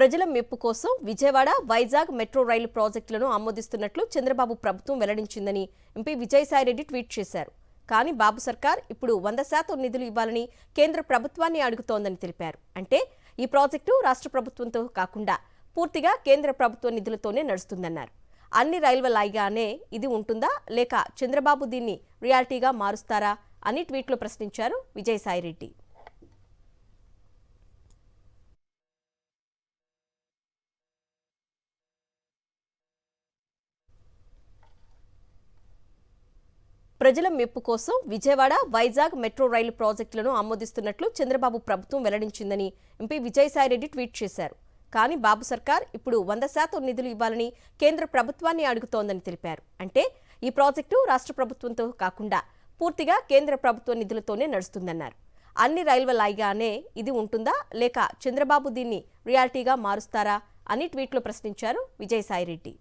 ప్రజల మెప్పు కోసం విజయవాడ వైజాగ్ మెట్రో రైలు ప్రాజెక్టులను ఆమోదిస్తున్నట్లు చంద్రబాబు ప్రభుత్వం వెల్లడించిందని ఎంపీ విజయసాయిరెడ్డి ట్వీట్ చేశారు. కానీ బాబు సర్కార్ ఇప్పుడు 100% నిధులు ఇవ్వాలని కేంద్ర ప్రభుత్వాన్ని అడుగుతోందని తెలిపారు. అంటే ఈ ప్రాజెక్టు రాష్ట్ర ప్రభుత్వంతో కాకుండా పూర్తిగా కేంద్ర ప్రభుత్వ నిధులతోనే నడుస్తుందన్నారు. అన్ని రైల్వే లాగానే ఇది ఉంటుందా లేక చంద్రబాబు దీన్ని రియాలిటీగా మారుస్తారా అని ట్వీట్లో ప్రశ్నించారు విజయసాయిరెడ్డి. ప్రజల మెప్పు కోసం విజయవాడ వైజాగ్ మెట్రో రైలు ప్రాజెక్టులను ఆమోదిస్తున్నట్లు చంద్రబాబు ప్రభుత్వం వెల్లడించిందని ఎంపీ విజయసాయిరెడ్డి ట్వీట్ చేశారు. కానీ బాబు సర్కార్ ఇప్పుడు 100% నిధులు ఇవ్వాలని కేంద్ర ప్రభుత్వాన్ని అడుగుతోందని తెలిపారు. అంటే ఈ ప్రాజెక్టు రాష్ట్ర ప్రభుత్వంతో కాకుండా పూర్తిగా కేంద్ర ప్రభుత్వ నిధులతోనే నడుస్తుందన్నారు. అన్ని రైల్వే లాగానే ఇది ఉంటుందా లేక చంద్రబాబు దీన్ని రియాలిటీగా మారుస్తారా అని ట్వీట్లో ప్రశ్నించారు విజయసాయిరెడ్డి.